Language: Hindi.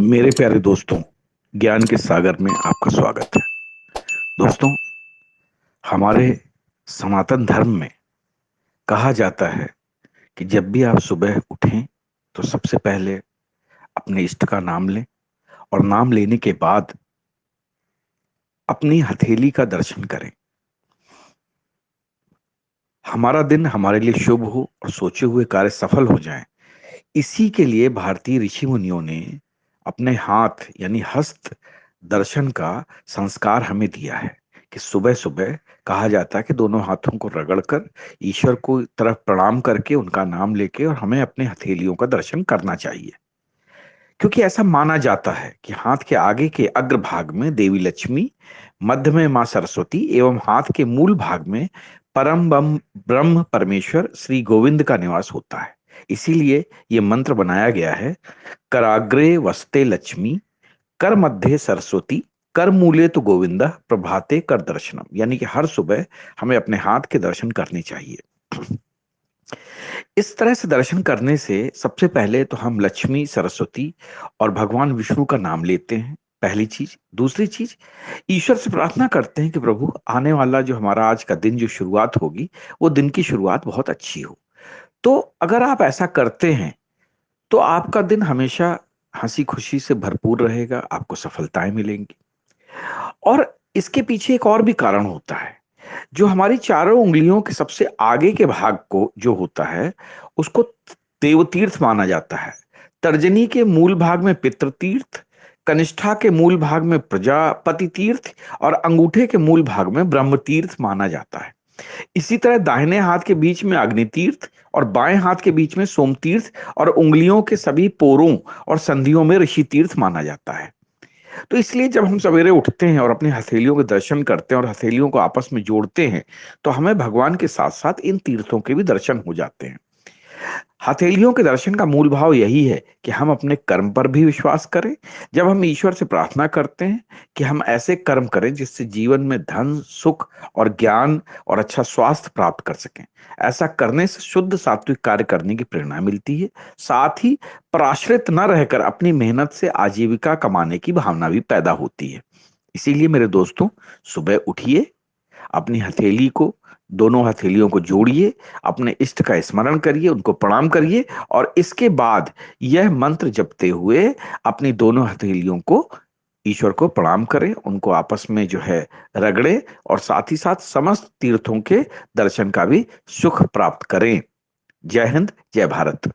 मेरे प्यारे दोस्तों, ज्ञान के सागर में आपका स्वागत है। दोस्तों, हमारे सनातन धर्म में कहा जाता है कि जब भी आप सुबह उठें तो सबसे पहले अपने इष्ट का नाम लें और नाम लेने के बाद अपनी हथेली का दर्शन करें। हमारा दिन हमारे लिए शुभ हो और सोचे हुए कार्य सफल हो जाएं, इसी के लिए भारतीय ऋषि मुनियों ने अपने हाथ यानी हस्त दर्शन का संस्कार हमें दिया है कि सुबह सुबह कहा जाता है कि दोनों हाथों को रगड़कर ईश्वर को तरफ प्रणाम करके उनका नाम लेके और हमें अपने हथेलियों का दर्शन करना चाहिए। क्योंकि ऐसा माना जाता है कि हाथ के आगे के अग्र भाग में देवी लक्ष्मी, मध्य में मां सरस्वती एवं हाथ के मूल भाग में ब्रह्म परमेश्वर श्री गोविंद का निवास होता है। इसीलिए ये मंत्र बनाया गया है, कराग्रे वस्ते लक्ष्मी, कर मध्य सरस्वती, कर मूले तो गोविंदा, प्रभाते कर दर्शनम। यानी कि हर सुबह हमें अपने हाथ के दर्शन करने चाहिए। इस तरह से दर्शन करने से सबसे पहले तो हम लक्ष्मी, सरस्वती और भगवान विष्णु का नाम लेते हैं, पहली चीज। दूसरी चीज, ईश्वर से प्रार्थना करते हैं कि प्रभु, आने वाला जो हमारा आज का दिन जो शुरुआत होगी, वो दिन की शुरुआत बहुत अच्छी हो। तो अगर आप ऐसा करते हैं तो आपका दिन हमेशा हंसी खुशी से भरपूर रहेगा, आपको सफलताएं मिलेंगी। और इसके पीछे एक और भी कारण होता है। जो हमारी चारों उंगलियों के सबसे आगे के भाग को जो होता है, उसको देवतीर्थ माना जाता है। तर्जनी के मूल भाग में पितृतीर्थ, कनिष्ठा के मूल भाग में प्रजापति तीर्थ और अंगूठे के मूल भाग में ब्रह्म तीर्थ माना जाता है। इसी तरह दाहिने हाथ के बीच में अग्नि तीर्थ और बाएं हाथ के बीच में सोम तीर्थ और उंगलियों के सभी पोरों और संधियों में ऋषि तीर्थ माना जाता है। तो इसलिए जब हम सवेरे उठते हैं और अपनी हथेलियों के दर्शन करते हैं और हथेलियों को आपस में जोड़ते हैं, तो हमें भगवान के साथ साथ इन तीर्थों के भी दर्शन हो जाते हैं। हथेलियों के दर्शन का मूल भाव यही है कि हम अपने कर्म पर भी विश्वास करें। जब हम ईश्वर से प्रार्थना करते हैं कि हम ऐसे कर्म करें जिससे जीवन में धन, सुख और ज्ञान और अच्छा स्वास्थ्य प्राप्त कर सकें, ऐसा करने से शुद्ध सात्विक कार्य करने की प्रेरणा मिलती है। साथ ही पराश्रित न रहकर अपनी मेहनत से आजीविका कमाने की भावना भी पैदा होती है। इसीलिए मेरे दोस्तों, सुबह उठिए, अपनी हथेली को, दोनों हथेलियों को जोड़िए, अपने इष्ट का स्मरण करिए, उनको प्रणाम करिए और इसके बाद यह मंत्र जपते हुए अपनी दोनों हथेलियों को ईश्वर को प्रणाम करें, उनको आपस में जो है रगड़े और साथ ही साथ समस्त तीर्थों के दर्शन का भी सुख प्राप्त करें। जय हिंद, जय भारत।